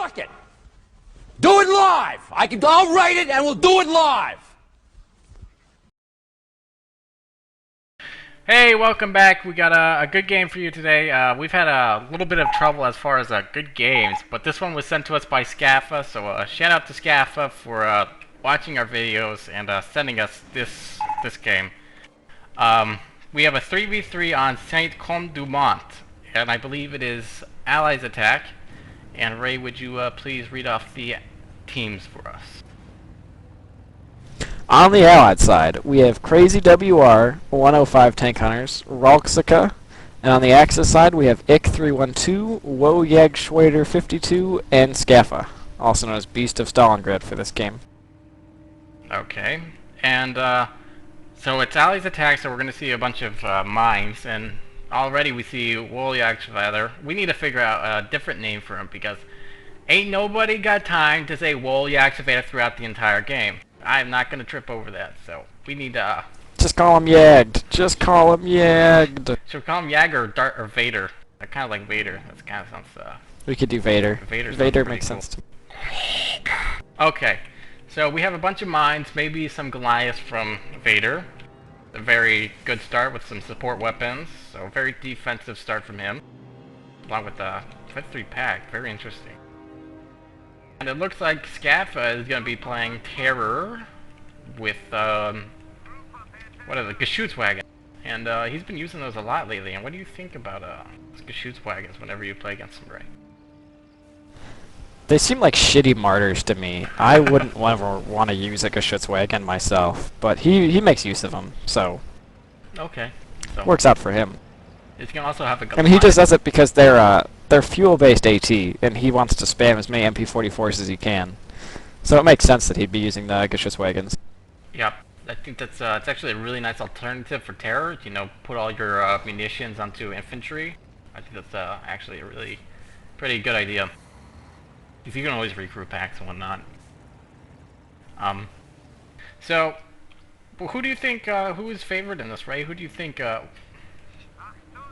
Fuck it. Do it live. I'll write it and we'll do it live. Hey, welcome back. We got a good game for you today. We've had a little bit of trouble as far as good games, but this one was sent to us by Scaffa, so shout out to Scaffa for watching our videos and sending us this game. We have a 3v3 on Saint Comte du Mont, and I believe it is Allies attack. And Ray, would you please read off the teams for us? On the Allied side, we have Crazy WR, 105 Tank Hunters, Ralksika, and on the Axis side, we have Ik 312, Woe Jagdschwader 52, and Scaffa, also known as Beast of Stalingrad for this game. Okay, and so it's Allies attack, so we're going to see a bunch of mines, and already we see Woe Jagdschwader. We need to figure out a different name for him, because ain't nobody got time to say Woe Jagdschwader throughout the entire game. I'm not going to trip over that, so we need to... Just call him Yagd. Just call him Yagd. Should we call him Yagd or Vader? I kind of like Vader. That kind of sounds... We could do Vader. Vader makes cool. sense to me. Okay, so we have a bunch of mines, maybe some Goliaths from Vader. A very good start with some support weapons, so a very defensive start from him. Along with the 3 pack, very interesting. And it looks like Scaffa is going to be playing Terror with, what is it, Geschützwagen. And he's been using those a lot lately. And what do you think about Geschützwagens whenever you play against them, Ray? They seem like shitty martyrs to me. I wouldn't ever want to use a Geschützwagen myself, but he makes use of them, so... Okay. So works out for him. He's going to also have a Goliath. I mean, he just does it because they're fuel-based AT, and he wants to spam as many MP44s as he can. So it makes sense that he'd be using the Geschützwagens. Yep, I think that's it's actually a really nice alternative for Terror. You know, put all your munitions onto infantry. I think that's actually a really pretty good idea. Because you can always recruit packs and whatnot. So, well, who do you think who is favored in this, Ray? Who do you think?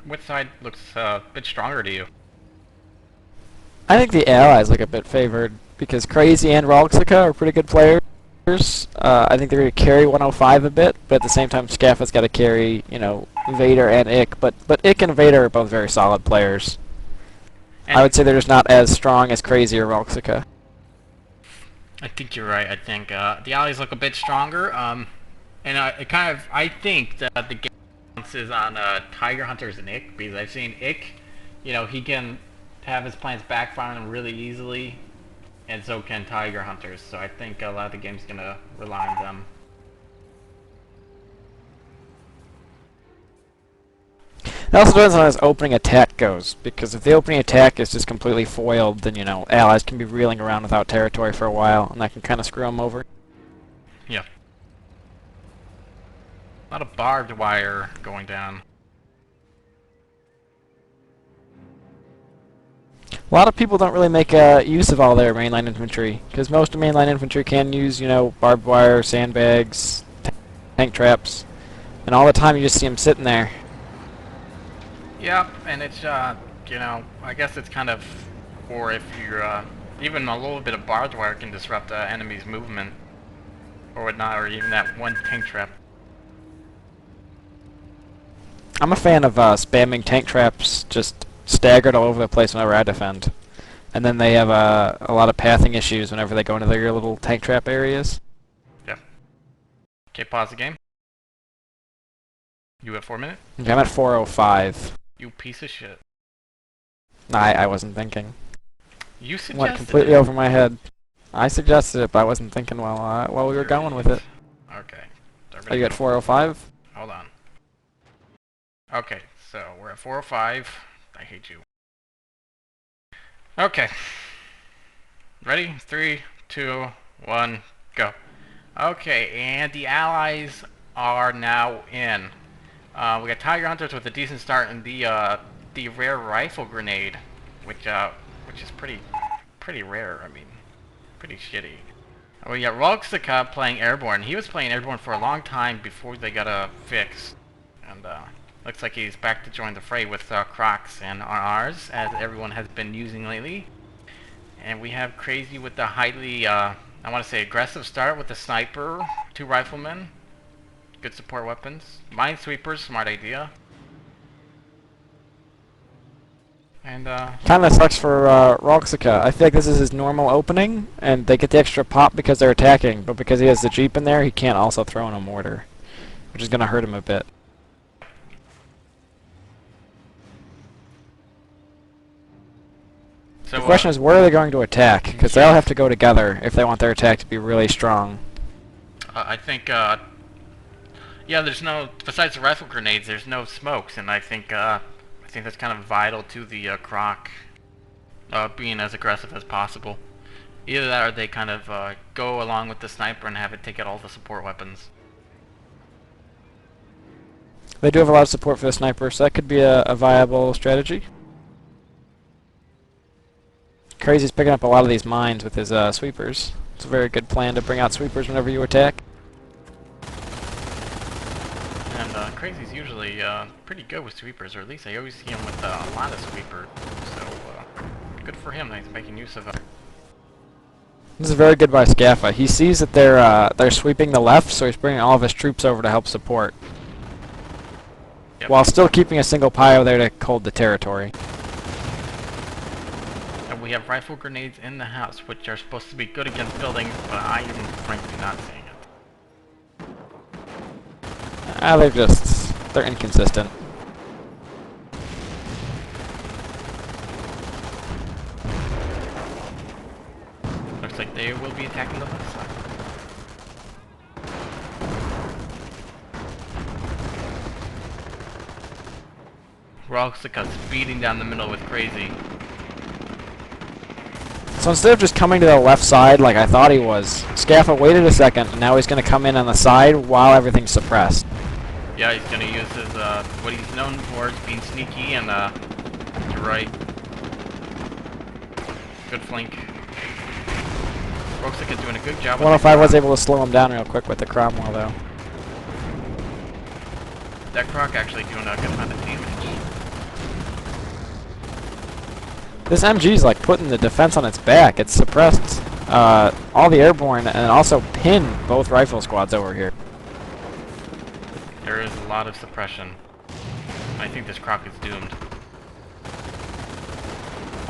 Which side looks a bit stronger to you? I think the Allies look a bit favored, because Crazy and Ralksika are pretty good players. I think they're going to carry 105 a bit, but at the same time Scaffa's got to carry, you know, Vader and Ik. But Ik and Vader are both very solid players. And I would say they're just not as strong as Crazy or Ralksika. I think you're right. I think the Allies look a bit stronger. And I think that the game is on Tiger Hunters and Ik, because I've seen Ik, you know, he can have his plans backfire on him really easily, and so can Tiger Hunters, so I think a lot of the game's gonna rely on them. It also depends on how his opening attack goes, because if the opening attack is just completely foiled, then, you know, Allies can be reeling around without territory for a while, and that can kind of screw them over. Yeah. A lot of barbed wire going down. A lot of people don't really make use of all their mainline infantry, because most mainline infantry can use, you know, barbed wire, sandbags, tank traps, and all the time you just see them sitting there. Yep, and it's, you know, I guess it's kind of, or if you're, even a little bit of barbed wire can disrupt the enemy's movement, or whatnot, or even that one tank trap. I'm a fan of spamming tank traps just staggered all over the place whenever I defend. And then they have a lot of pathing issues whenever they go into their little tank trap areas. Yeah. Okay, pause the game. You at 4 minutes? Okay, I'm at 4:05. You piece of shit. I wasn't thinking. You suggested Went completely over my head. I suggested it, but I wasn't thinking while we were going with it. Okay. Are you at 4:05? Hold on. Okay, so we're at 4:05. I hate you. Okay. Ready? 3, 2, 1, go. Okay, and the Allies are now in. We got Tiger Hunters with a decent start, and the rare rifle grenade, which is pretty rare. I mean, pretty shitty. And we got Ralksika playing Airborne. He was playing Airborne for a long time before they got a fix, and looks like he's back to join the fray with Crocs and RRs, as everyone has been using lately. And we have Crazy with the highly, I want to say aggressive start with the sniper, 2 riflemen. Good support weapons. Minesweepers, smart idea. And, Kinda sucks for Roxica. I feel like this is his normal opening, and they get the extra pop because they're attacking, but because he has the Jeep in there, he can't also throw in a mortar, which is gonna hurt him a bit. so, The question is, where are they going to attack? Because they all have to go together if they want their attack to be really strong. I think, yeah, there's no, besides the rifle grenades, there's no smokes, and I think that's kind of vital to the Croc being as aggressive as possible. Either that or they kind of go along with the sniper and have it take out all the support weapons. They do have a lot of support for the sniper, so that could be a viable strategy. Crazy's picking up a lot of these mines with his sweepers. It's a very good plan to bring out sweepers whenever you attack. And Crazy's usually pretty good with sweepers, or at least I always see him with a lot of sweepers. So good for him that he's making use of it. This is very good by Scaffa. He sees that they're sweeping the left, so he's bringing all of his troops over to help support. Yep. While still keeping a single Pio there to hold the territory. And we have rifle grenades in the house, which are supposed to be good against buildings, but I am frankly not seeing it. They're inconsistent. Looks like they will be attacking the left side. Roxica's speeding down the middle with Crazy. So instead of just coming to the left side like I thought he was, Scaffa waited a second, and now he's going to come in on the side while everything's suppressed. Yeah, he's gonna use his, what he's known for is being sneaky and, you're right. Good flank. Roxica's doing a good job with 105 was able to slow him down real quick with the Cromwell, though. that Croc actually doing a good amount of damage. This MG's like putting the defense on its back. It's suppressed all the airborne and also pinned both rifle squads over here. There is a lot of suppression. I think this Croc is doomed.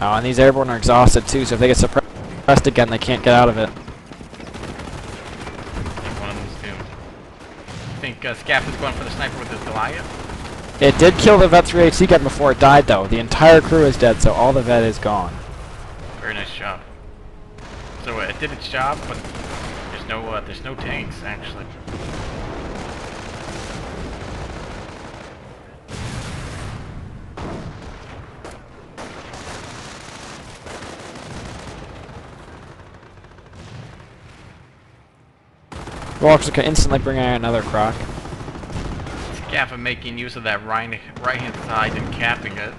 Oh, and these airborne are exhausted too, so if they get suppressed again, they can't get out of it. I think one of them's doomed. I think Scaff is going for the sniper with his Goliath. It did kill the Vet 3HC gun before it died, though. The entire crew is dead, so all the Vet is gone. Very nice job. So it did its job, but there's no tanks actually. Roxica instantly bring out another Croc. Scaffa making use of that right-hand side and capping it.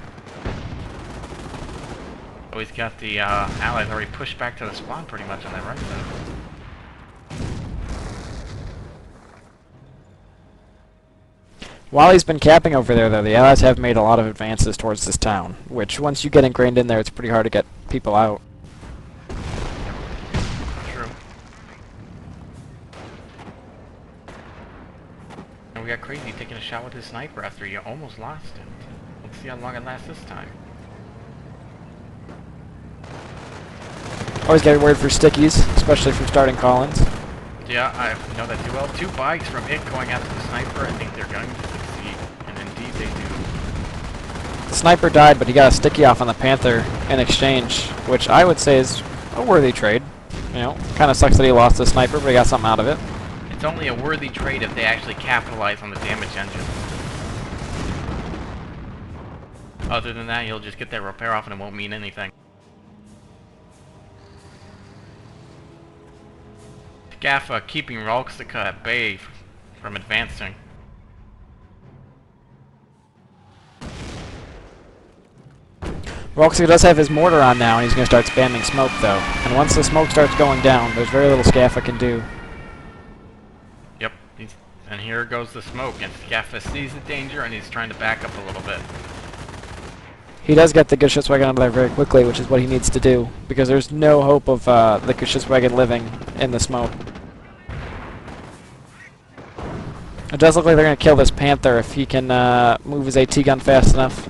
Oh, he's got the allies already pushed back to the spawn pretty much on that right side. While he's been capping over there, though, the Allies have made a lot of advances towards this town, which once you get ingrained in there, it's pretty hard to get people out. True. And we got Crazy taking a shot with his sniper after you almost lost it. Let's see how long it lasts this time. Always get worried for stickies, especially from starting Collins. Yeah, I know that too well. 2 bikes from it going after the sniper. I think they're going to succeed. And indeed they do. The sniper died, but he got a sticky off on the Panther in exchange, which I would say is a worthy trade. You know, kind of sucks that he lost the sniper, but he got something out of it. It's only a worthy trade if they actually capitalize on the damage engine. Other than that, you'll just get that repair off and it won't mean anything. Scaffa keeping Roxica at bay from advancing. Roxica does have his mortar on now, and he's going to start spamming smoke, though. And once the smoke starts going down, there's very little Scaffa can do. Yep, and here goes the smoke, and Scaffa sees the danger and he's trying to back up a little bit. He does get the Geschützwagen out of there very quickly, which is what he needs to do, because there's no hope of the Geschützwagen living in the smoke. It does look like they're going to kill this Panther if he can move his AT gun fast enough,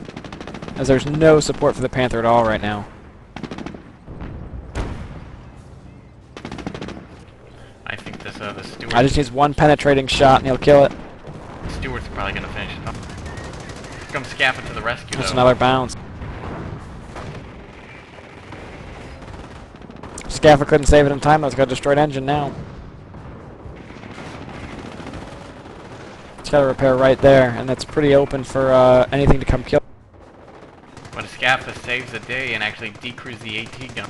as there's no support for the Panther at all right now. I think this the Stewart. I just needs one penetrating shot and he'll kill it. Stewart's probably gonna finish it up. Here comes Scaffa to the rescue. That's though. another bounce. Scaffa couldn't save it in time. That's got a destroyed engine now. It's got a repair right there, and that's pretty open for anything to come kill. But Scaffa saves the day and actually decreases the AT gun.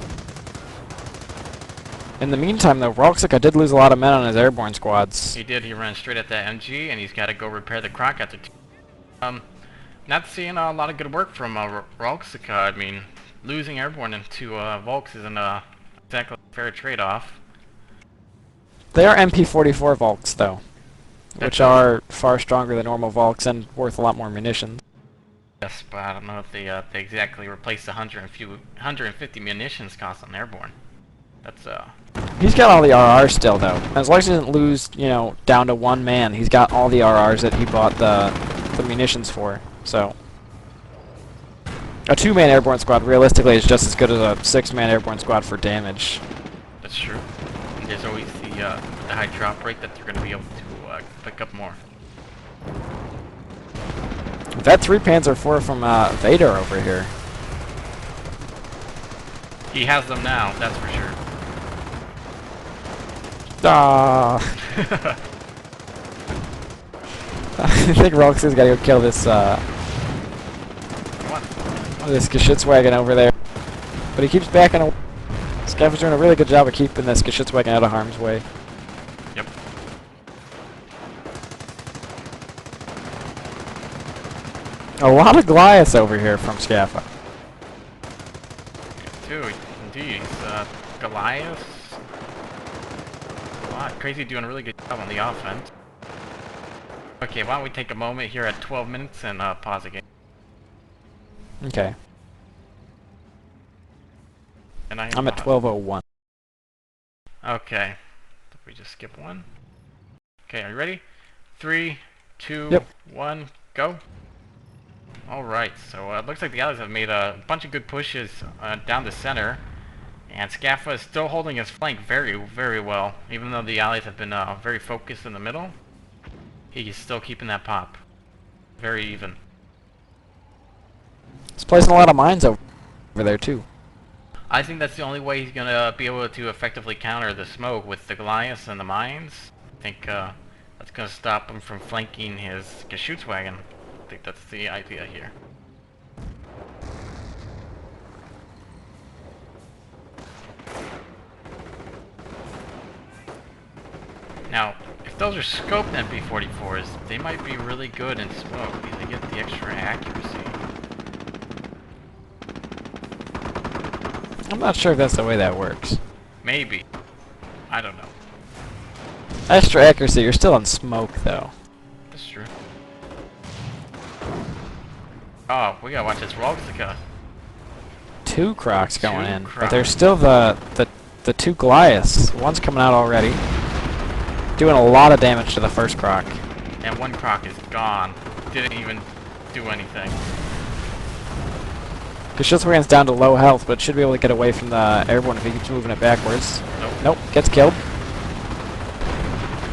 In the meantime, though, Rolxica did lose a lot of men on his airborne squads. He did. He ran straight at that MG, and he's got to go repair the croc after. Not seeing a lot of good work from Rolxica. I mean, losing airborne into Volks isn't exactly a fair trade-off. They are MP44 Volks, though, which are far stronger than normal Volks and worth a lot more munitions. Yes, but I don't know if they exactly replace the 150 munitions cost on airborne. That's He's got all the RRs still, though. As long as he doesn't lose, you know, down to one man, he's got all the RRs that he bought the munitions for. So a 2-man airborne squad realistically is just as good as a 6-man airborne squad for damage. That's true. And there's always the high drop rate that they're going to be able to pick up more. That 3 Panzer IV from Vader over here. He has them now, that's for sure. Ah. I think Roxy's got to go kill this this Geschützwagen over there. But he keeps backing away. Scaffa's doing a really good job of keeping this Geschützwagen out of harm's way. Yep. A lot of Goliaths over here from Scaffa. Too, indeed. Goliath. Crazy doing a really good job on the offense. Okay, why don't we take a moment here at 12 minutes and pause the game. Okay. And I'm at 12:01. Okay. Did we just skip one? Okay, are you ready? 3, 2, Yep. 1, go. Alright, so it looks like the Allies have made a bunch of good pushes down the center. And Scaffa is still holding his flank very, very well. Even though the Allies have been very focused in the middle, he's still keeping that pop. Very even. He's placing a lot of mines over there, too. I think that's the only way he's going to be able to effectively counter the smoke with the Goliaths and the mines. I think that's going to stop him from flanking his Geschützwagen. I think that's the idea here. Now, if those are scoped MP44s, they might be really good in smoke because they get the extra accuracy. I'm not sure if that's the way that works. Maybe. I don't know. Extra accuracy, you're still on smoke, though. That's true. Oh, we gotta watch this Rolxica. 2 Crocs going in, Crocs. but there's still the 2 Goliaths. One's coming out already, doing a lot of damage to the first Croc. And one Croc is gone. Didn't even do anything. Geschützwagen's down to low health, but should be able to get away from the airborne if he keeps moving it backwards. Nope. Nope, gets killed.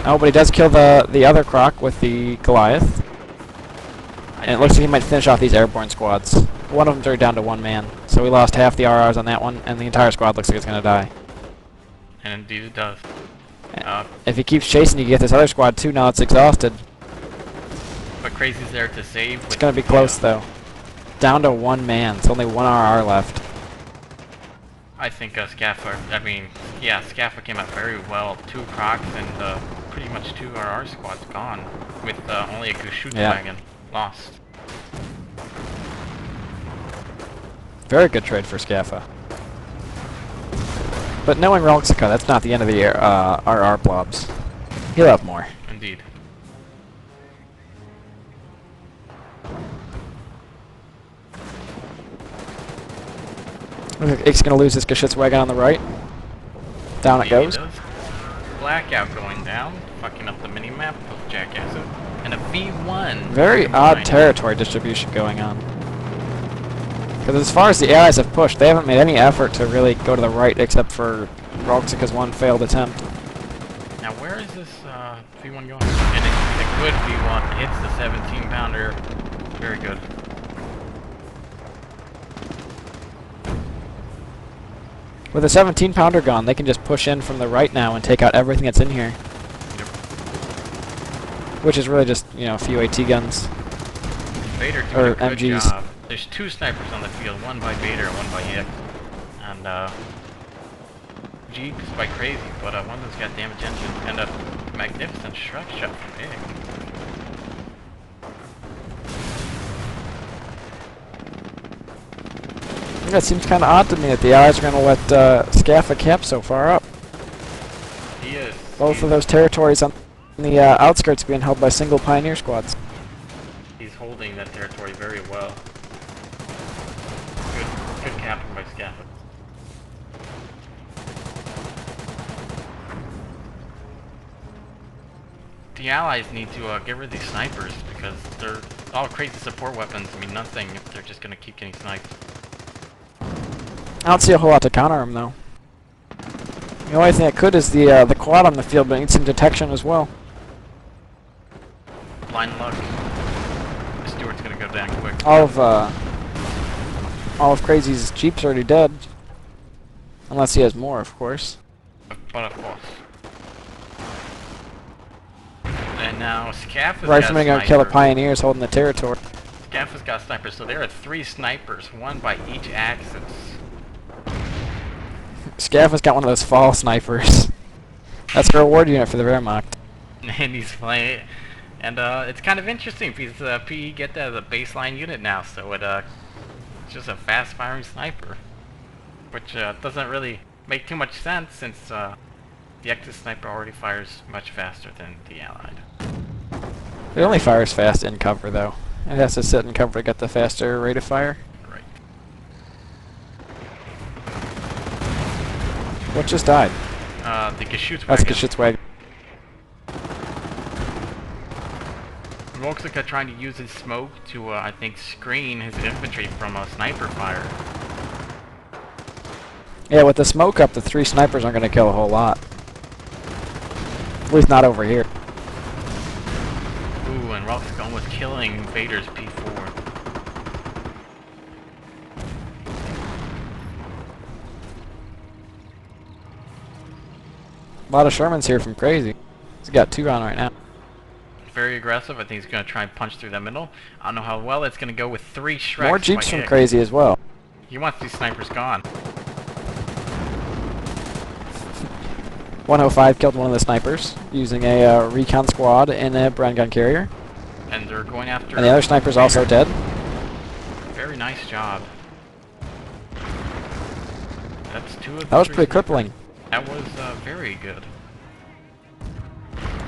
Oh, but he does kill the other Croc with the Goliath. And it looks like he might finish off these airborne squads. One of them's already down to 1 man, so we lost half the RRs on that one, and the entire squad looks like it's going to die. And indeed it does. If he keeps chasing, you get this other squad too, now it's exhausted. But Crazy's there to save. It's going to be close, though. Down to 1 man, it's only 1 RR left. I think Scaffa, Scaffa came out very well. 2 Crocs and pretty much 2 RR squads gone, with only a Geschützwagen lost. Very good trade for Scaffa. But knowing Rolxica, that's not the end of the RR blobs. He'll have more. Indeed. Looks like Ike's gonna lose his Geschützwagen on the right. Down it goes. Does. Blackout going down, fucking up the mini-map of jackasses. And a V1. Very odd territory distribution going on. Because as far as the Allies have pushed, they haven't made any effort to really go to the right except for Rolksika's one failed attempt. Now where is this V1 going? And it's a good V1. Hits the 17-pounder. Very good. With a 17-pounder gone, they can just push in from the right now and take out everything that's in here. Yep. Which is really just, you know, a few AT guns. Vader doing Or a good MGs. job. There's 2 snipers on the field, one by Vader and one by Ike. And Jeep is quite crazy, but one of them's got damage engine and a magnificent shrug shot from Ike. It seems kind of odd to me that the Allies are going to let Scaffa camp so far up. He is. Both of those territories on the outskirts being held by single pioneer squads. He's holding that territory very well. Good capping by Scaffa. The Allies need to get rid of these snipers because they're all crazy support weapons. I mean, nothing if they're just gonna keep getting sniped. I don't see a whole lot to counter them, though. The only thing that could is the quad on the field, but it needs some detection as well. Blind luck. Stewart's gonna go down quick. All of Crazy's Jeep's already dead. Unless he has more, of course. But of course. And now Scaffa's Rifleman got gonna kill the sniper. pioneers holding the territory. Scaffa's got snipers, so there are 3 snipers, one by each axis. Scaffa's got one of those fall snipers. That's a reward unit for the Wehrmacht. And he's playing, and it's kind of interesting because PE get that as a baseline unit now, so it's just a fast-firing sniper, which doesn't really make too much sense since the Axis sniper already fires much faster than the Allied. It only fires fast in cover, though. It has to sit in cover to get the faster rate of fire. Right. What just died? The Geschützwagen. That's Geschützwagen. Volksika trying to use his smoke to, I think, screen his infantry from a sniper fire. Yeah, with the smoke up, the 3 snipers aren't going to kill a whole lot. At least not over here. Ooh, and Volksika almost killing Vader's P4. A lot of Shermans here from Crazy. He's got 2 on right now. Very aggressive. I think he's going to try and punch through that middle. I don't know how well it's going to go with 3 Shreks. More Jeeps by from Ike. Crazy as well. He wants these snipers gone. 105 killed one of the snipers using a recon squad and a Bren gun carrier. And they're going after... And the other sniper's also dead. Very nice job. That's 2 of the That was 3 pretty snipers. crippling. That was very good.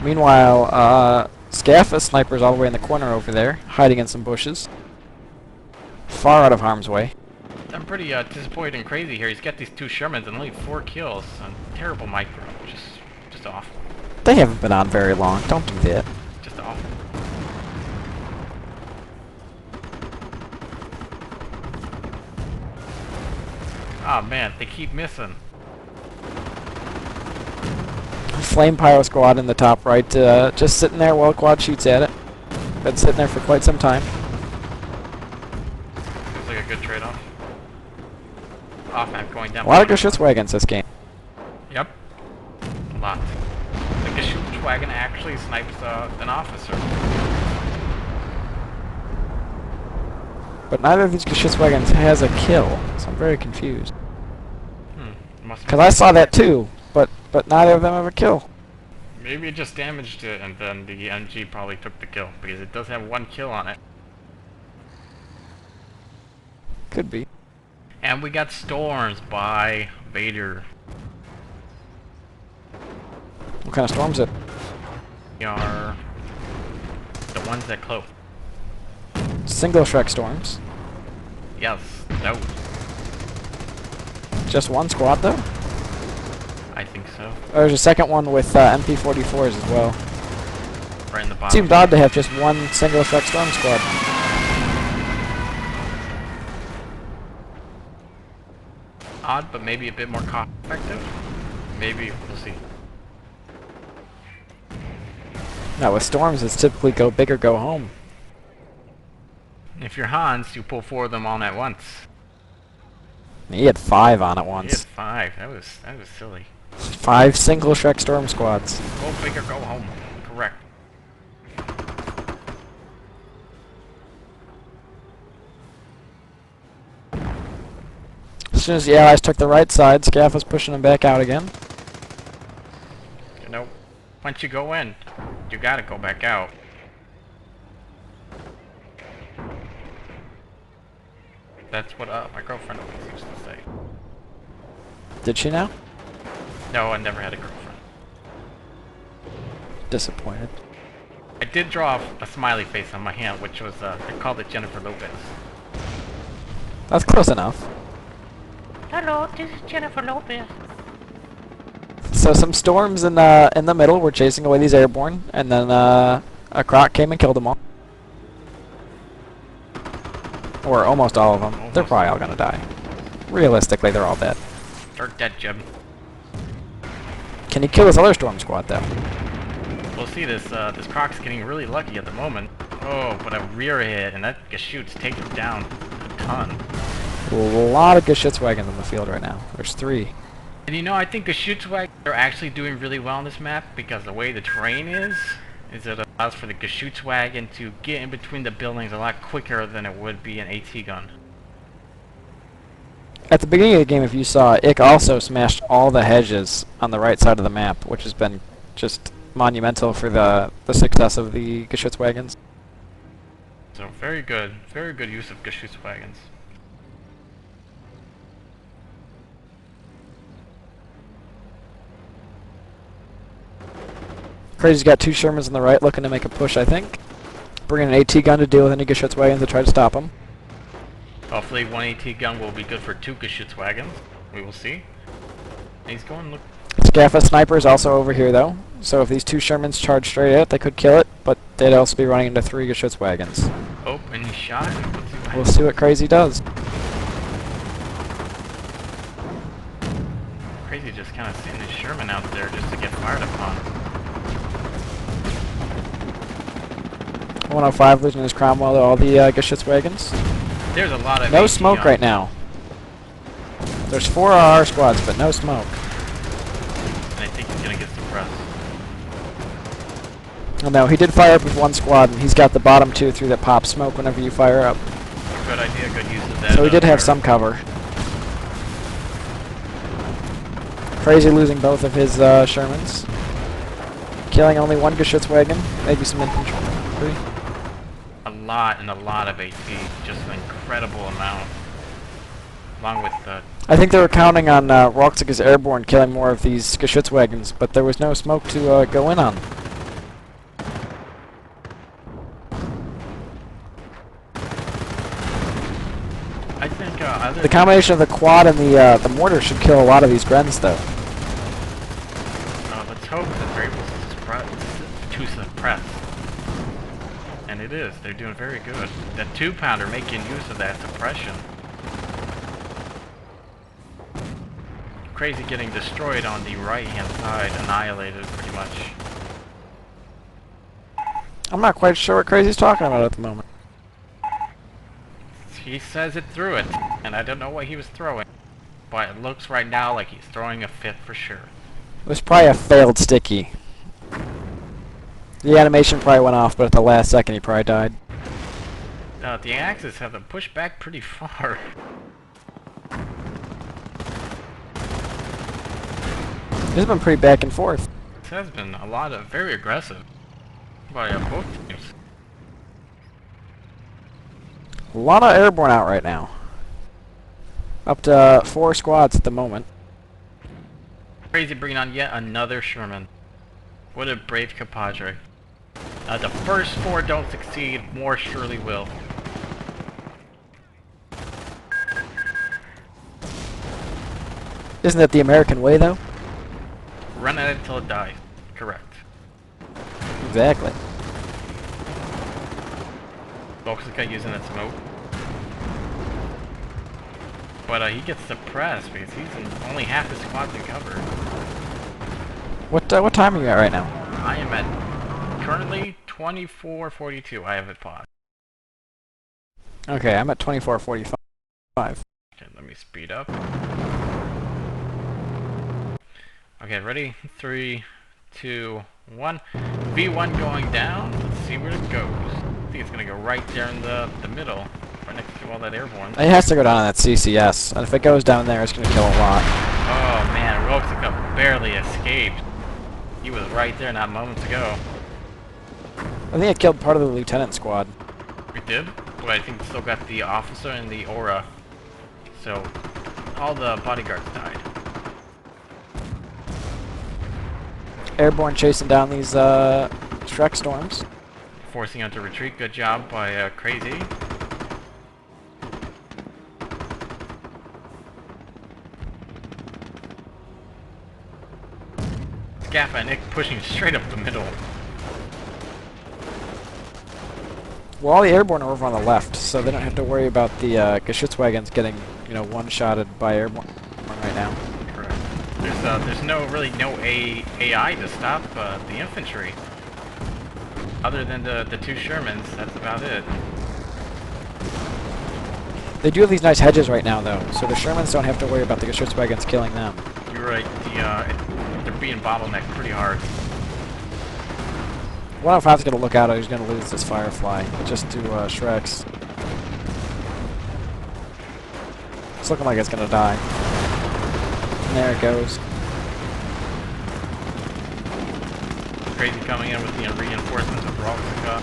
Meanwhile, Scaffa's sniper's all the way in the corner over there, hiding in some bushes. Far out of harm's way. I'm pretty disappointed and crazy here. He's got these 2 Shermans and only 4 kills. Terrible micro. Just awful. They haven't been on very long. Don't do that. Just awful. Oh man, they keep missing. Flame Pyro squad in the top right, just sitting there while quad shoots at it. Been sitting there for quite some time. Looks like a good trade-off. Off map going down. A lot of Geschützwagons this game. Yep. A lot. The Geschützwagen actually snipes an officer. But neither of these Geschützwagons has a kill, so I'm very confused. Because I saw that too, but neither of them have a kill. Maybe it just damaged it, and then the MG probably took the kill, because it does have 1 kill on it. Could be. And we got storms by Vader. What kind of storms it? They are the ones that close. Single Shrek storms. Yes, those. Just one squad, though? I think so. There's a second one with MP44s as well. Right in the bottom. Seemed odd to have just one single Shrek Storm squad. Odd, but maybe a bit more cost effective. Maybe, we'll see. Now with Storms, it's typically go big or go home. If you're Hans, you pull 4 of them on at once. He had 5 on at He had once. 5. That was silly. 5 single Shrek Storm squads. Go big or go home. Correct. As soon as the Allies took the right side, Scaff was pushing them back out again. You know, once you go in, you gotta go back out. That's what my girlfriend always used to say. Did she now? No, I never had a girlfriend. Disappointed. I did draw a smiley face on my hand, which was, I called it Jennifer Lopez. That's close enough. Hello, this is Jennifer Lopez. So some Storms in the middle were chasing away these airborne, and then a Croc came and killed them all. Or almost all of them. They're probably all gonna die. Realistically, they're all dead. They're dead, Jim. Can he kill this other Storm squad, though? We'll see. This Croc's getting really lucky at the moment. Oh, but a rear hit, and that shoots take him down a ton. A lot of Geschützwagons in the field right now. There's 3. And you know, I think Geschützwagons are actually doing really well on this map because the way the terrain is it allows for the Geschützwagen to get in between the buildings a lot quicker than it would be an AT gun. At the beginning of the game, if you saw, Ick also smashed all the hedges on the right side of the map, which has been just monumental for the success of the Geschützwagons. So very good use of Geschützwagons. Crazy's got 2 Shermans on the right looking to make a push, I think. Bringing an AT gun to deal with any Geschützwagons to try to stop him. Hopefully 1 AT gun will be good for 2 Geschützwagons. We will see. He's going, look. Scaffa Sniper is also over here, though. So if these 2 Shermans charge straight at, they could kill it, but they'd also be running into 3 Geschützwagons. Oh, and he shot. We'll see what Crazy does. Crazy just kind of sitting his Sherman out there just to get fired upon. 105 losing his Cromwell to all the Geschützwagons. There's a lot of no AT smoke on. right now. There's 4 RR squads, but no smoke. And I think he's gonna get suppressed. Oh no, he did fire up with 1 squad, and he's got the bottom 2 through that pop smoke whenever you fire up. Good idea, good use of that. So he did have some cover. Crazy losing both of his Shermans. Killing only 1 Geschützwagen, maybe some infantry. A lot of AT, just an incredible amount. Along with the... I think they were counting on Roxika's airborne killing more of these Geschützwagons, but there was no smoke to go in on. I think the combination of the quad and the mortar should kill a lot of these Grens, though. Let's hope that they're able to suppress. And it is. They're doing very good. That 2-pounder making use of that suppression. Crazy getting destroyed on the right-hand side, annihilated pretty much. I'm not quite sure what Crazy's talking about at the moment. He says it threw it, and I don't know what he was throwing. But it looks right now like he's throwing a fit for sure. It was probably a failed sticky. The animation probably went off, but at the last second he probably died. The Axis have them pushed back pretty far. This has been pretty back and forth. This has been a lot of very aggressive by both teams. A lot of airborne out right now. Up to 4 squads at the moment. Crazy bringing on yet another Sherman. What a brave compadre. The first 4 don't succeed, more surely will. Isn't that the American way, though? Run at it until it dies. Correct. Exactly. Volxica using that smoke. But he gets suppressed because he's in only half his squad to cover. What time are you at right now? I am at currently 24:42. I have it paused. Okay, I'm at 24:45. Okay, let me speed up. Okay, ready? 3, 2, 1. V1 going down. Let's see where it goes. I think it's gonna go right there in the middle, right next to all that airborne. It has to go down on that CCS, and if it goes down there, it's going to kill a lot. Oh man, Volxica barely escaped. He was right there not moments ago. I think it killed part of the lieutenant squad. We did, but I think we still got the officer and the aura. So, all the bodyguards died. Airborne chasing down these Shrek storms. Forcing him to retreat. Good job by Crazy. Scaffa and Nick pushing straight up the middle. Well, all the airborne are over on the left, so they don't have to worry about the Geschützwagons getting, one-shotted by airborne right now. Correct. There's really no AI to stop the infantry. Other than the two Shermans, that's about it. They do have these nice hedges right now, though, so the Shermans don't have to worry about the Geschützwagons killing them. You're right. They're being bottlenecked pretty hard. 105's going to look out or he's going to lose this Firefly, just to Shreks. It's looking like it's going to die. And there it goes. Crazy coming in with the reinforcements of Volxica.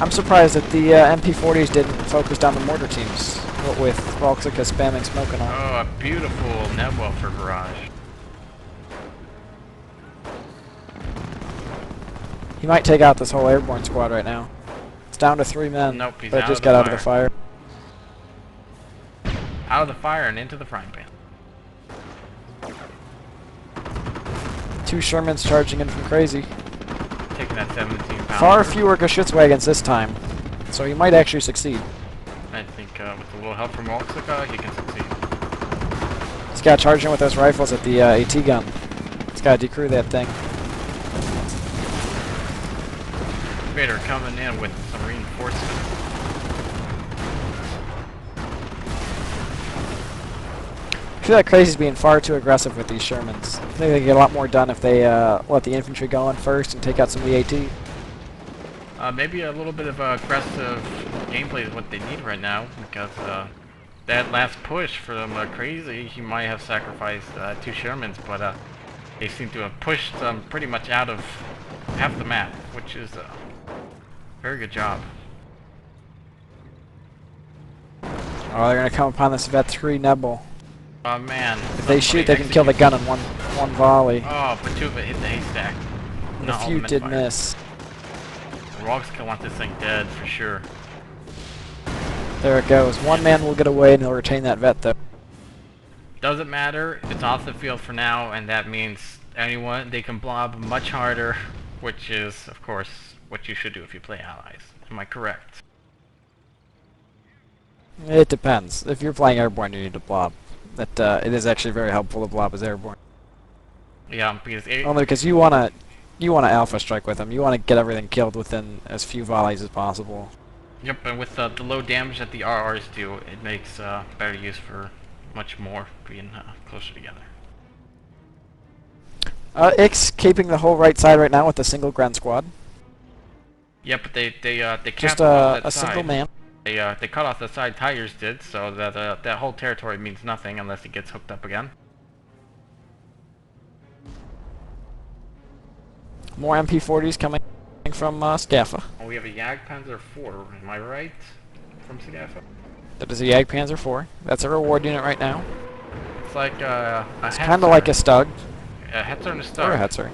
I'm surprised that the MP40s didn't focus down the mortar teams with Volxica spamming smoke and all. Oh, a beautiful Nebula for barrage. He might take out this whole airborne squad right now. It's down to 3 men, Nope, he's but out just of got the out of the fire. Out of the fire and into the frying pan. 2 Shermans charging in from Crazy. Taking that 17-pounder. Far fewer Geschützwagons this time, so he might actually succeed. I think with a little help from Volxica, he can succeed. He's got to charge in with those rifles at the AT gun. He's got to decrew that thing. Vader coming in with some reinforcements. I feel like Crazy's being far too aggressive with these Shermans. I think they can get a lot more done if they let the infantry go in first and take out some of the AT. Maybe a little bit of aggressive gameplay is what they need right now, because that last push from Crazy, he might have sacrificed 2 Shermans, but they seem to have pushed them pretty much out of half the map, which is a very good job. Oh, they're going to come upon this Vet 3 Nebel. Oh man. If they shoot, they can kill the gun in one volley. Oh, but 2 of it hit the haystack. And a few did miss. Volxica wants this thing dead for sure. There it goes. 1 man will get away and he'll retain that Vet though. Doesn't matter. It's off the field for now, and that means they can blob much harder, which is, of course, what you should do if you play allies. Am I correct? It depends. If you're playing airborne, you need to blob. It is actually very helpful to blob as airborne. Yeah, because only because you wanna alpha strike with them. You want to get everything killed within as few volleys as possible. Yep, and with the low damage that the RRs do, it makes better use for much more being closer together. Ix keeping the whole right side right now with a single Grand Squad. Yeah, but they Just capped off that a side. single man. They cut off the side Tigers did, so that that whole territory means nothing unless it gets hooked up again. More MP40s coming from Scaffa. Oh, we have a Jagdpanzer 4, am I right? From Scaffa? That is a Jagdpanzer 4. That's a reward unit right now. It's like it's kind of like a Stug. A Hetzer and a Or Stug. a Hetzer.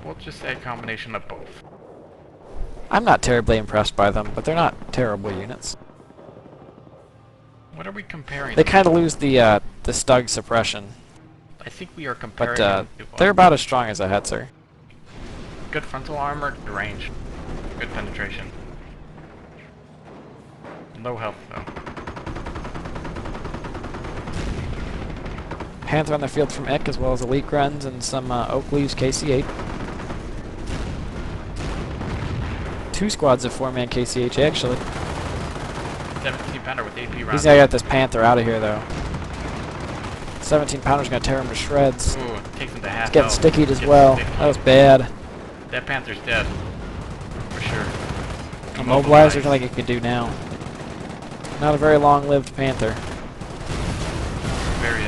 We'll just say a combination of both. I'm not terribly impressed by them, but they're not terrible units. What are we comparing? They kind of lose the Stug suppression, I think we are comparing but them to they're about as strong as a Hetzer. good frontal armor, good range, good penetration. Low health though. Panther on the field from Ick, as well as Elite Gruns and some Oak Leaves KC-8. 2 squads of 4-man KCH, actually. 17 pounder with AP rounds. He's gonna get this Panther out of here, though. 17 pounder's gonna tear him to shreds. Ooh, takes him to half He's getting health. stickied as Gets well. sticky. That was bad. That Panther's dead. For sure. Immobilize, there's nothing he can do now. Not a very long-lived Panther. Very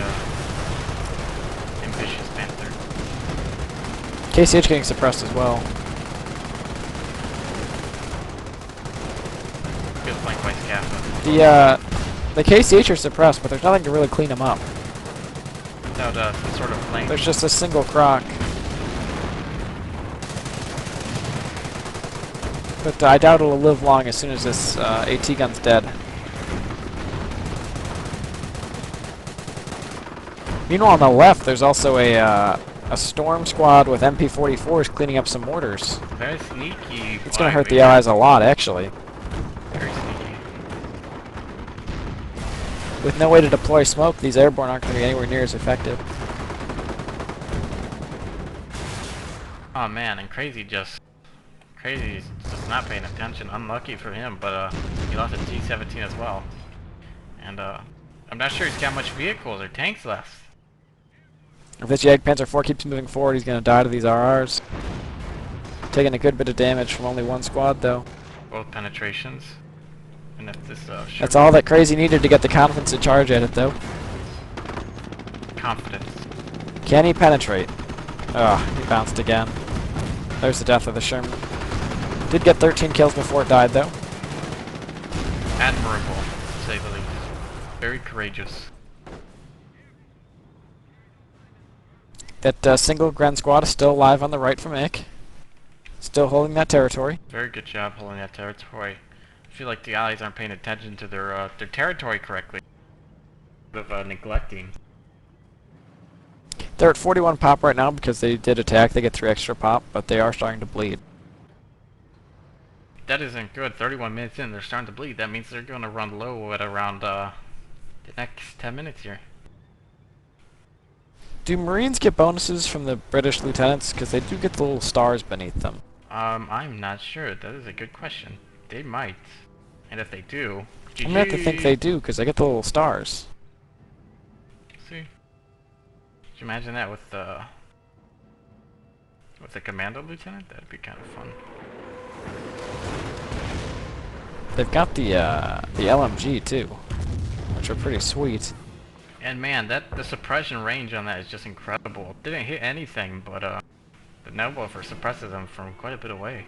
ambitious Panther. KCH getting suppressed as well. Good flank by Scaffa. The KCH are suppressed, but there's nothing to really clean them up. Without some sort of flank. There's just a single croc. But I doubt it'll live long as soon as this AT gun's dead. Meanwhile, on the left, there's also a storm squad with MP44s cleaning up some mortars. Very sneaky. It's going to hurt the Allies a lot, actually. Very sneaky. With no way to deploy smoke, these airborne aren't going to be anywhere near as effective. Oh man, and Crazy's just not paying attention. Unlucky for him, but he lost a T-17 as well. And I'm not sure he's got much vehicles or tanks left. If this Jagdpanzer IV keeps moving forward, he's going to die to these RRs. Taking a good bit of damage from only one squad, though. Both penetrations. And if this That's all that Crazy needed to get the confidence to charge at it, though. confidence. Can he penetrate? Oh, he bounced again. There's the death of the Sherman. Did get 13 kills before it died, though. Admirable, to say the least. Very courageous. That single Gren squad is still alive on the right from Ick. Still holding that territory. Very good job holding that territory. I feel like the Allies aren't paying attention to their territory correctly. Of neglecting. They're at 41 pop right now because they did attack. They get 3 extra pop, but they are starting to bleed. That isn't good. 31 minutes in, they're starting to bleed. That means they're going to run low at around the next 10 minutes here. Do Marines get bonuses from the British lieutenants? Because they do get the little stars beneath them. I'm not sure. That is a good question. They might. And if they do, I'm gonna have to think they do, because they get the little stars. See? Could you imagine that with the commando lieutenant? That'd be kind of fun. They've got the LMG too, which are pretty sweet. And man, the suppression range on that is just incredible. Didn't hit anything, but the Nebulfer suppresses them from quite a bit away.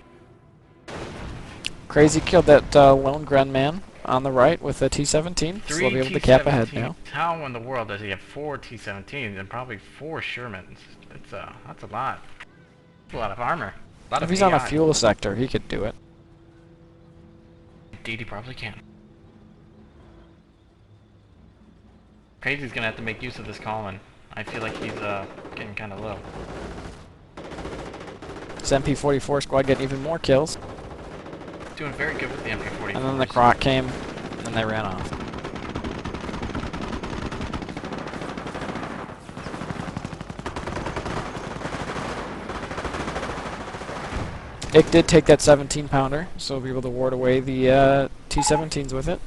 Crazy killed that lone Gren man on the right with a T-17, so they'll be able to cap ahead now. How in the world does he have 4 T-17s and probably 4 Shermans? That's a lot. That's a lot of armor. A lot If of he's on a AI. fuel sector, he could do it. Indeed, he probably can. Crazy's gonna have to make use of this Colin. I feel like he's getting kind of low. This MP44 squad getting even more kills. Doing very good with the MP40. And then the Croc came, and they ran off. Ick did take that 17 pounder, so we'll be able to ward away the T-17s with it.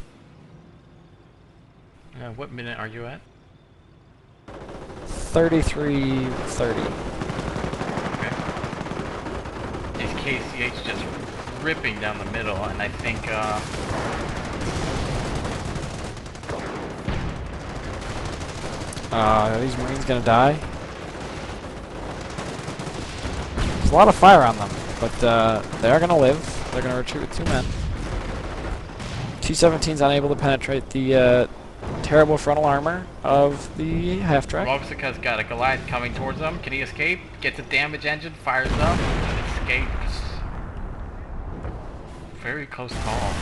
What minute are you at? 33:30. Okay. These KCH just ripping down the middle, and I think Are these Marines gonna die? There's a lot of fire on them, but they are gonna live. They're gonna retreat with 2 men. T-17's unable to penetrate the terrible frontal armor of the half-track. Robsika's got a Goliath coming towards him. Can he escape? Gets a damage engine, fires up, and escapes. Very close call.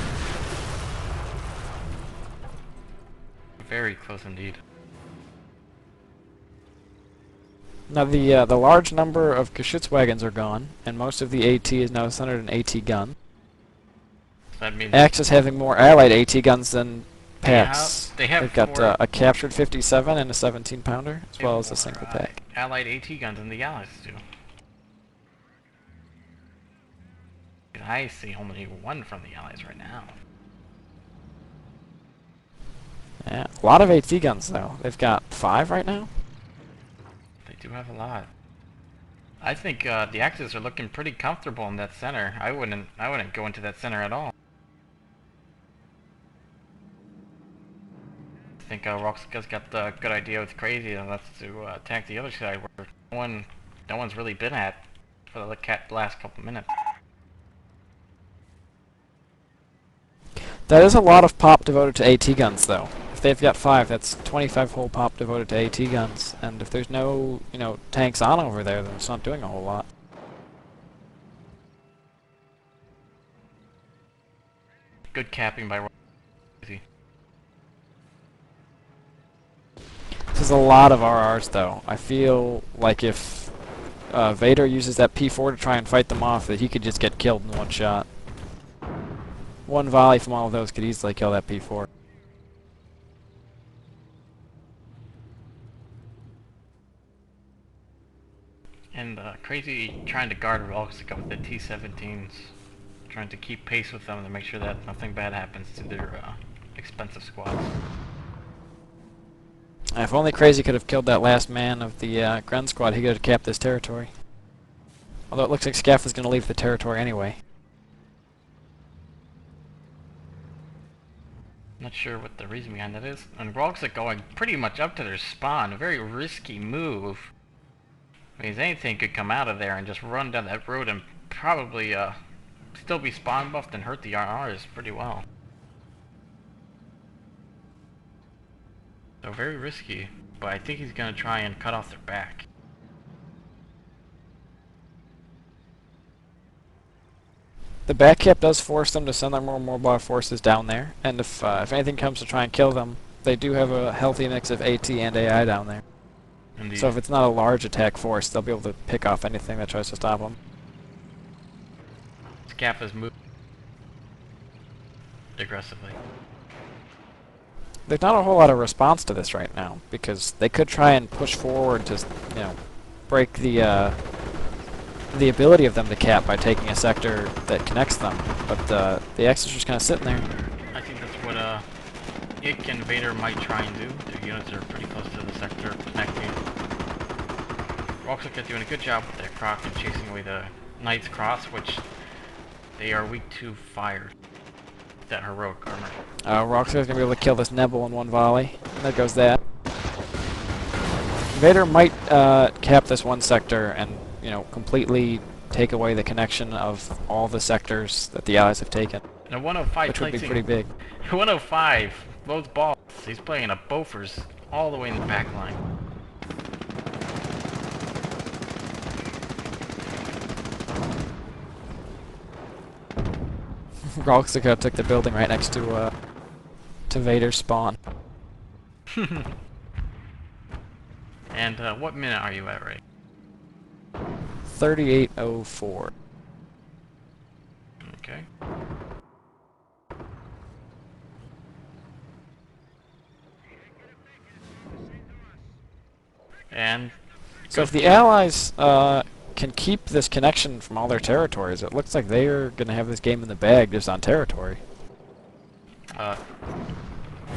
Very close indeed. Now the large number of Geschützwagons are gone, and most of the AT is now centered in AT gun. That means Axis having more Allied AT guns than packs. They have They've got four, a captured 57 and a 17 pounder, as well as a single pack. Allied AT guns than the Allies do. I see only one from the Allies right now. Yeah, a lot of AT guns though. They've got 5 right now. They do have a lot. I think the Axis are looking pretty comfortable in that center. I wouldn't go into that center at all. I think Roxika's got the good idea with Crazy, and that's to attack the other side where no one's really been at for the last couple minutes. That is a lot of pop devoted to AT guns though. If they've got 5, that's 25 whole pop devoted to AT guns, and if there's no, tanks on over there, then it's not doing a whole lot. Good capping by Crazy. This is a lot of RRs though. I feel like if Vader uses that P4 to try and fight them off, that he could just get killed in one shot. One volley from all of those could easily kill that P4. And Crazy trying to guard Roxika with the T-17s, trying to keep pace with them to make sure that nothing bad happens to their expensive squads. If only Crazy could have killed that last man of the Gren squad, he could have capped this territory. Although it looks like Scaff is going to leave the territory anyway. Not sure what the reason behind that is. And Roxika going pretty much up to their spawn, a very risky move. Because anything could come out of there and just run down that road and probably still be spawn buffed and hurt the RRs pretty well. So very risky, but I think he's going to try and cut off their back. The back cap does force them to send their more mobile forces down there, and if anything comes to try and kill them, they do have a healthy mix of AT and AI down there. Indeed. So if it's not a large attack force, they'll be able to pick off anything that tries to stop them. Scaff is moving aggressively. There's not a whole lot of response to this right now, because they could try and push forward to, break the ability of them to cap by taking a sector that connects them, but the X is just kind of sitting there. I think that's what Ick and Vader might try and do. Their units are pretty close to the sector connecting. Roxika doing a good job with their croc and chasing away the Knight's Cross, which they are weak to fire. That heroic armor. Roxy's gonna be able to kill this Nebel in one volley. There goes that. Vader might cap this one sector and, completely take away the connection of all the sectors that the Allies have taken. And a 105 which would be placing, pretty big. 105 loads balls. He's playing a Bofors all the way in the back line. Roxika took the building right next to Vader's spawn. And what minute are you at, Ray? 3804. Okay. And So if the Allies can keep this connection from all their territories, it looks like they are going to have this game in the bag just on territory.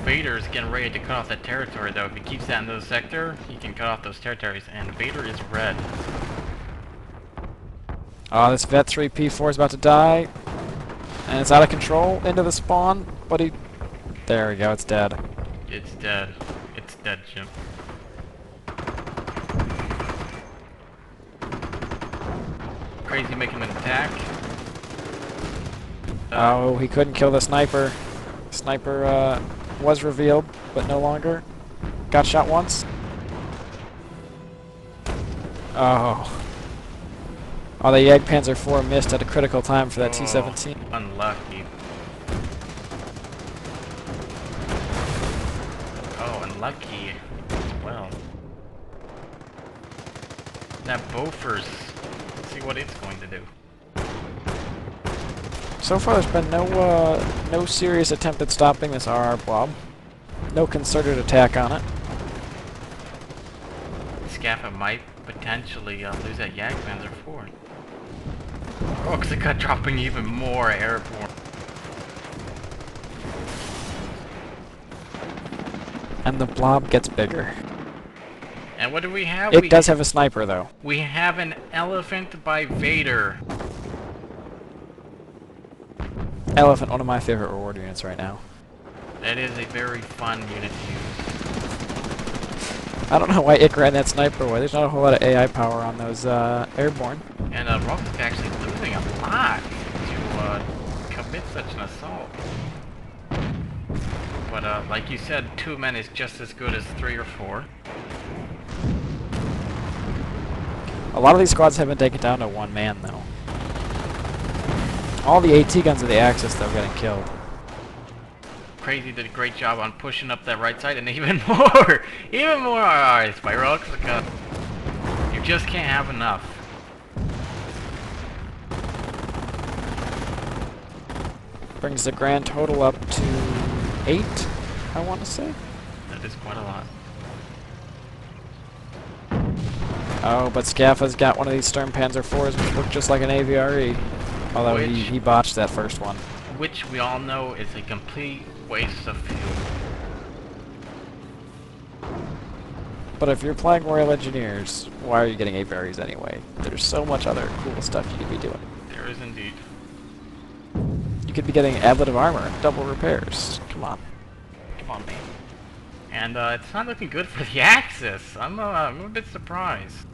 Vader's getting ready to cut off that territory, though. If he keeps that in those sector, he can cut off those territories, and Vader is red. This Vet 3 P4 is about to die, and it's out of control into the spawn, but he... There we go, it's dead. It's dead. It's dead, Jim. Crazy making an attack. Oh, he couldn't kill the sniper. Sniper was revealed, but no longer. Got shot once. Oh. Oh, the Jagdpanzer IV missed at a critical time for that T-17. Unlucky. unlucky as well. That Bofors, let's see what it's going to do. So far, there's been no serious attempt at stopping this RR blob. No concerted attack on it. Scaffa might potentially lose that Jagdpanzer IV. Oh, because it got dropping even more airborne. And the blob gets bigger. And what do we have? It does have a sniper, though. We have an elephant by Vader. Elephant, one of my favorite reward units right now. That is a very fun unit to use. I don't know why Ick ran that sniper away. There's not a whole lot of AI power on those airborne. And Rock's actually losing a lot to commit such an assault. But like you said, 2 men is just as good as 3 or 4. A lot of these squads have been taken down to 1 man, though. All the AT guns of the Axis, though, getting killed. Crazy did a great job on pushing up that right side, and even more RRs by Rox. You just can't have enough. Brings the grand total up to 8, I want to say. That is quite a lot. Oh, but Scaffa's got one of these Sturmpanzer IVs which look just like an AVRE. Although he botched that first one. Which we all know is a complete waste of fuel. But if you're playing Royal Engineers, why are you getting AVREs anyway? There's so much other cool stuff you could be doing. There is indeed. You could be getting Ablative Armor and double repairs. Come on. Come on, man. And it's not looking good for the Axis. I'm a bit surprised.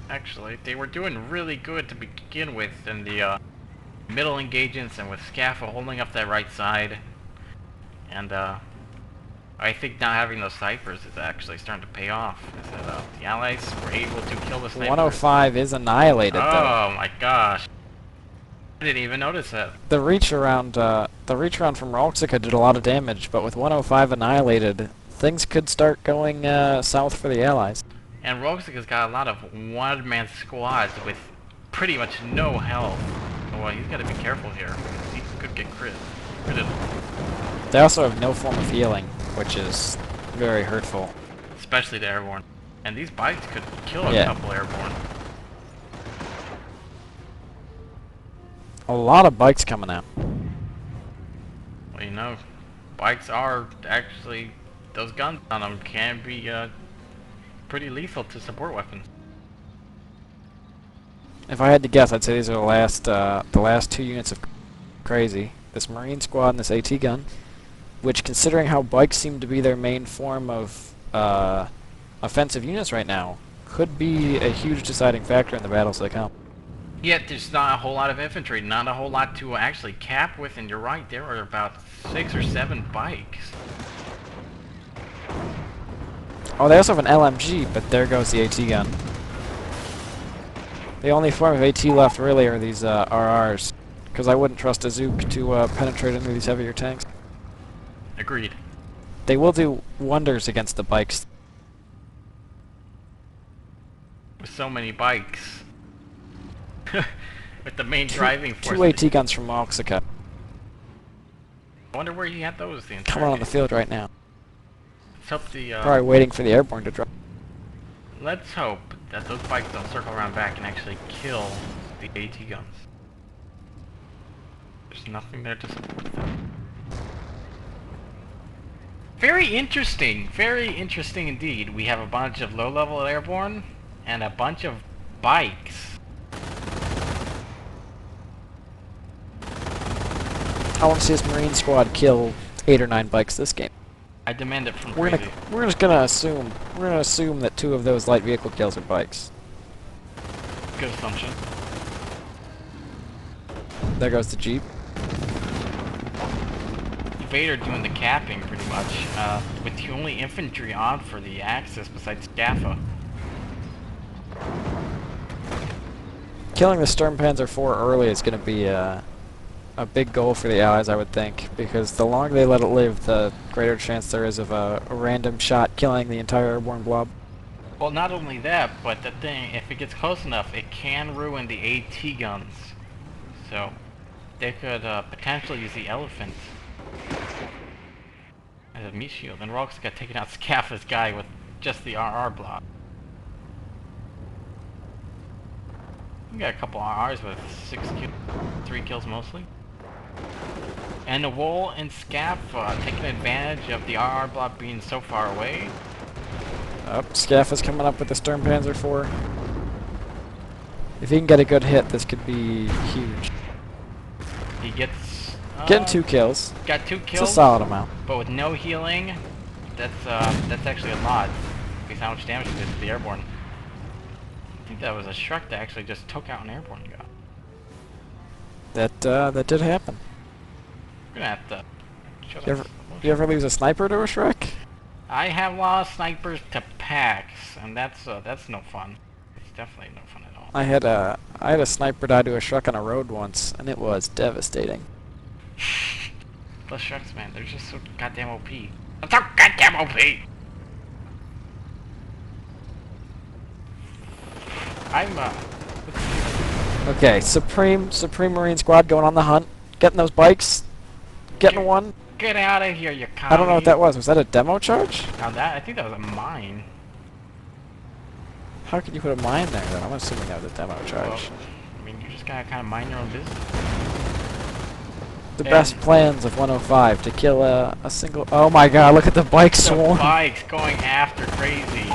Actually, they were doing really good to begin with in the middle engagements and with Scaffa holding up that right side. And I think not having those snipers is actually starting to pay off. Is that the Allies were able to kill the snipers. 105 is annihilated, though. Oh my gosh. I didn't even notice that. The reach around from Ralxica did a lot of damage, but with 105 annihilated, things could start going south for the Allies. And Roxica's got a lot of one-man squads with pretty much no health. Well, he's got to be careful here. He could get critted. They also have no form of healing, which is very hurtful. Especially the airborne. And these bikes could kill a couple airborne. A lot of bikes coming out. Well, you know, bikes are actually, those guns on them can be pretty lethal to support weapons. If I had to guess, I'd say these are the last 2 units of crazy. This Marine squad and this AT gun, which, considering how bikes seem to be their main form of offensive units right now, could be a huge deciding factor in the battles that come. Yet there's not a whole lot of infantry, not a whole lot to actually cap with, and you're right, there are about 6 or 7 bikes. Oh, they also have an LMG, but there goes the AT gun. The only form of AT left, really, are these RRs, because I wouldn't trust a Zook to penetrate into these heavier tanks. Agreed. They will do wonders against the bikes. With so many bikes. With the main driving force. 2 AT guns from Ralxica. I wonder where he had those the entire Coming on the field right now. Let's hope the Probably waiting for the airborne to drop. let's hope that those bikes don't circle around back and actually kill the AT guns. There's nothing there to support them. Very interesting indeed. We have a bunch of low-level airborne and a bunch of bikes. I want to see this Marine squad kill 8 or 9 bikes this game. I demand it from We're Crazy. just gonna assume that 2 of those light vehicle kills are bikes. Good assumption. There goes the Jeep. Vader doing the capping pretty much, with the only infantry on for the Axis besides Scaffa. Killing the Sturmpanzer IV early is gonna be a big goal for the Allies, I would think, because the longer they let it live, the greater chance there is of a random shot killing the entire airborne blob. Well, not only that, but the thing, if it gets close enough, it can ruin the AT guns. So, they could potentially use the elephant as a meat shield. And Rox got taken out Scaffa's guy with just the RR block. We got a couple RRs with 3 kills mostly. And the Wool and Scaff taking advantage of the RR block being so far away. Scaff is coming up with the Sturmpanzer 4. If he can get a good hit, this could be huge. He gets... Getting 2 kills. Got 2 kills. It's a solid amount. But with no healing, that's actually a lot. Because how much damage it did to the airborne. I think that was a Shrek that actually just took out an airborne guy. That did happen. We're gonna have to... You ever lose a sniper to a Shrek? I have lost snipers to packs, and that's no fun. It's definitely no fun at all. I had a sniper die to a Shrek on a road once, and it was devastating. Those Shreks, man, they're just so goddamn OP. They're so goddamn OP! Okay, Supreme Marine Squad going on the hunt, getting those bikes, getting one. Get out of here, you commie. I don't know what that was. Was that a demo charge? Now that, I think that was a mine. How could you put a mine there, then? I'm assuming that was a demo charge. Well, I mean, you just gotta kind of mind your own business. The best plans of 105 to kill a single... Oh my god, look at the bike swarm! The bikes going after crazy.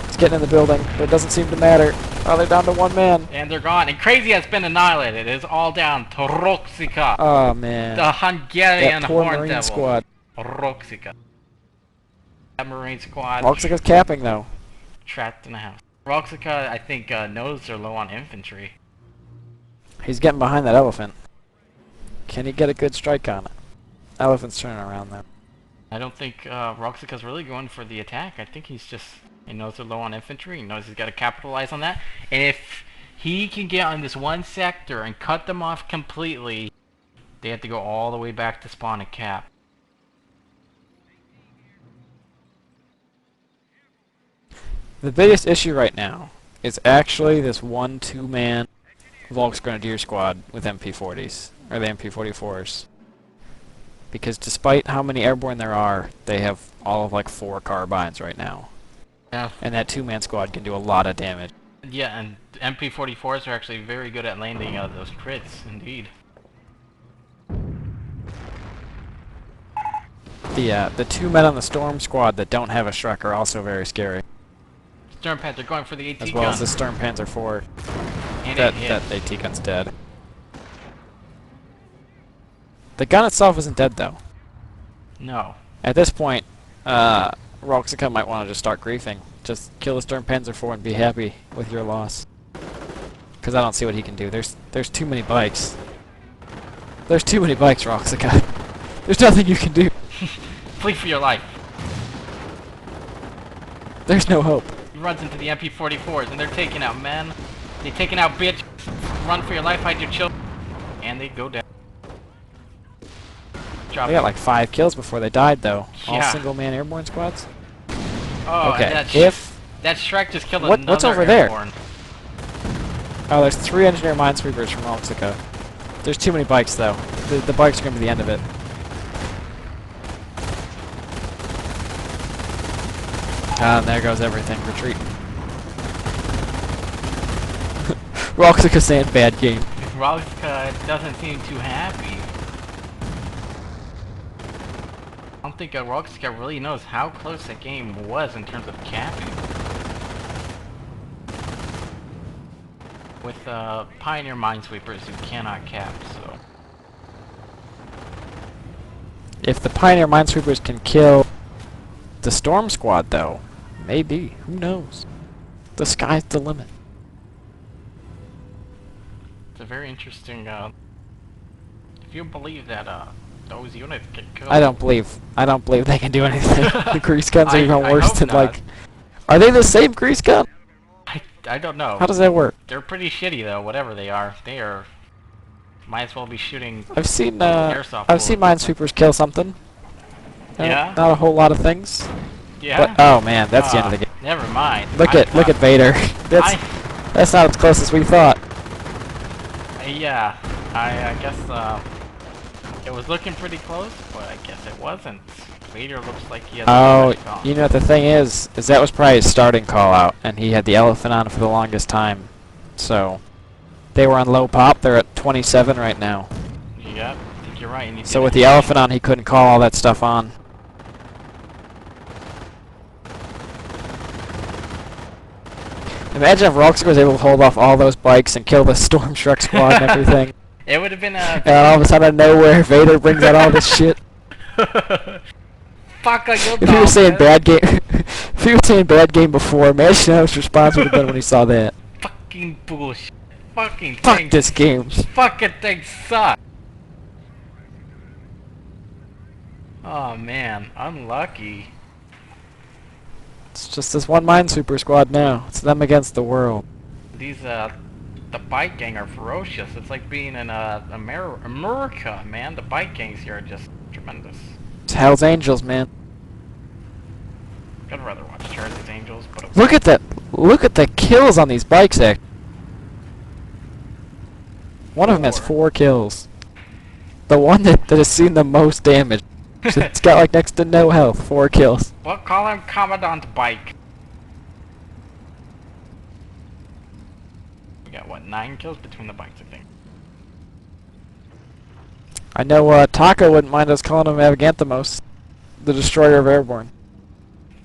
It's getting in the building, but it doesn't seem to matter. Oh, they're down to 1 man. And they're gone. And crazy has been annihilated. It's all down to Roxika. Oh man. The Hungarian that poor Horn Marine Devil. squad. Roxika. That Marine squad. Roxika's capping though. Trapped in a house. Roxika, I think, knows they're low on infantry. He's getting behind that elephant. Can he get a good strike on it? Elephant's turning around though. I don't think Roxika's really going for the attack. I think he's just... He knows they're low on infantry. He knows he's got to capitalize on that. And if he can get on this one sector and cut them off completely, they have to go all the way back to spawn and cap. The biggest issue right now is actually this 1-2-man Volks Grenadier squad with MP40s, or the MP44s. Because despite how many airborne there are, they have all of like 4 carbines right now. Yeah. And that 2-man squad can do a lot of damage. Yeah, and MP44s are actually very good at landing those crits, indeed. The 2 men on the Storm squad that don't have a Shrek are also very scary. Sturmpanther going for the AT as well gun. as the Sturmpanzer 4. And That AT gun's dead. The gun itself isn't dead though. No. At this point, Roxika might want to just start griefing. Just kill the Sturmpanzer 4 and be happy with your loss. Because I don't see what he can do. There's too many bikes. There's too many bikes, Roxika. There's nothing you can do. Flee for your life. There's no hope. He runs into the MP44s and they're taking out men. They're taking out bitch. Run for your life, hide your children. And they go down. They got like 5 kills before they died though. All Yeah. single-man airborne squads? Oh, okay, and that Shrek just killed another what's over airborne. there? Oh, there's 3 engineer minesweepers from Roxika. There's too many bikes though. The bikes are going to be the end of it. Ah, and there goes everything. Retreat. Roxika saying bad game. Roxika doesn't seem too happy. I don't think Roxika really knows how close that game was in terms of capping. With Pioneer Minesweepers who cannot cap, so... If the Pioneer minesweepers can kill the Storm squad though, maybe. Who knows? The sky's the limit. It's a very interesting, if you believe that, those units can kill... I don't believe they can do anything. The grease guns are even I worse hope than not. like... Are they the same grease gun? I don't know. How does that work? They're pretty shitty though, whatever they are. They are Might as well be shooting I've seen airsoft I've seen bullets. Minesweepers kill something. Yeah? Not a whole lot of things. Yeah? But oh man, that's the end of the game. Never mind. Look at Vader. That's not as close as we thought. Yeah, I guess it was looking pretty close, but I guess it wasn't. Vader looks like he has Oh, a call. you know what the thing is that was probably his starting call out, and he had the elephant on for the longest time. So they were on low pop. They're at 27 right now. Yeah, I think you're right. And So with the elephant on, he couldn't call all that stuff on. Imagine if Roxy was able to hold off all those bikes and kill the Storm Shrek squad and everything. It would have been a... And all of a sudden, out of nowhere, Vader brings out all this shit. Fuck, I killed If he was saying bad game, if he was saying bad game before, imagine how his response would have been when he saw that. Fucking bullshit. Fucking Fuck things. this game. Fucking things suck. Oh man, unlucky. It's just this one Minesweeper squad now. It's them against the world. These the bike gang are ferocious. It's like being in America, man. The bike gangs here are just tremendous. It's Hell's Angels, man. I'd rather watch Charlie's Angels, but okay. Look at that! Look at the kills on these bikes, Act. One of them has 4 kills. The one that has seen the most damage. It's got like next to no health. 4 kills. Well, call him Commandant Bike. We got what, 9 kills between the bikes, I think. I know Taco wouldn't mind us calling him Avaganthamos, the destroyer of airborne.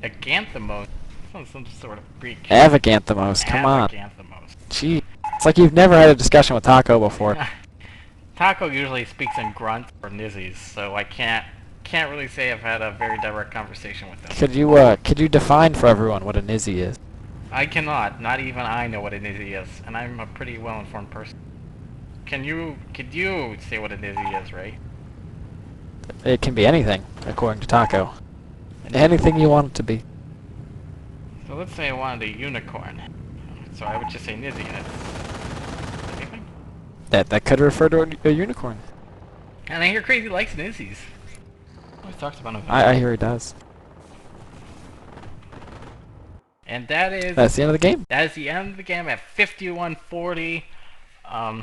Aganthamos? Sounds some sort of Greek. Avaganthamos, come on. Avaganthamos. Gee, it's like you've never had a discussion with Taco before. Taco usually speaks in grunts or nizzies, so I can't really say I've had a very direct conversation with him. Could you define for everyone what a nizzy is? I cannot. Not even I know what a nizzy is, and I'm a pretty well-informed person. Could you say what a nizzy is, Ray? It can be anything, according to Taco. Anything you want it to be. So let's say I wanted a unicorn. So I would just say nizzy, and it's anything? That could refer to a unicorn. And I hear Crazy likes nizzies. Always talks about them. I hear he does. And that's the end of the game. That is the end of the game at 51-40. A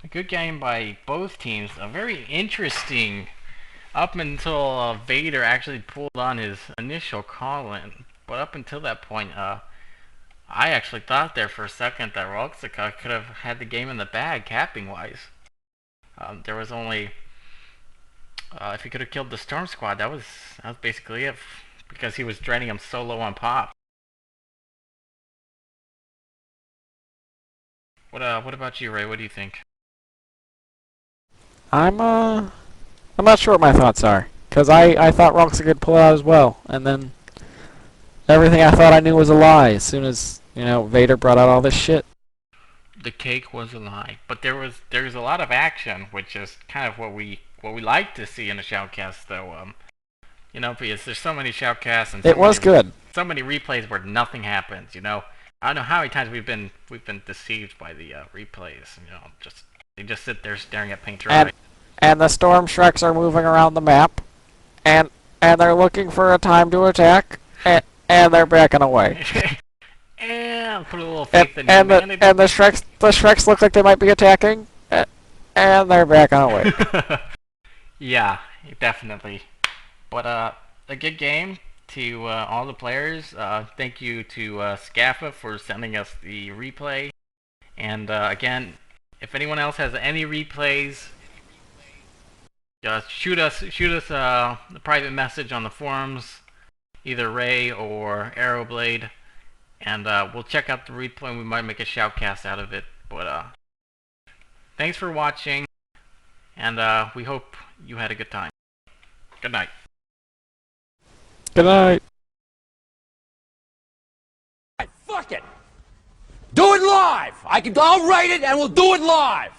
good game by both teams. A very interesting up until Vader actually pulled on his initial call-in. But up until that point, I actually thought there for a second that Roxika could have had the game in the bag, capping-wise. There was only... if he could have killed the Storm Squad, that was basically it. Because he was draining him so low on pop. What about you, Ray? What do you think? I'm not sure what my thoughts are. Because I thought Roxy could pull it out as well. And then everything I thought I knew was a lie as soon as, Vader brought out all this shit. The cake was a lie. But there's a lot of action, which is kind of what we like to see in a shoutcast, though. Because there's so many shoutcasts and it was good. So many replays where nothing happens. I don't know how many times we've been deceived by the replays. They just sit there staring at paint dry. And the Storm Shreks are moving around the map, and they're looking for a time to attack, and they're backing away. And put a little faith in humanity. And the Shreks look like they might be attacking, and they're backing away. Yeah, definitely. But a good game to all the players. Thank you to Scaffa for sending us the replay. And again, if anyone else has any replays, shoot us a private message on the forums, either Ray or Arrowblade, and we'll check out the replay and we might make a shoutcast out of it. But thanks for watching, and we hope you had a good time. Good night. Good night. Fuck it. Do it live. I'll write it and we'll do it live.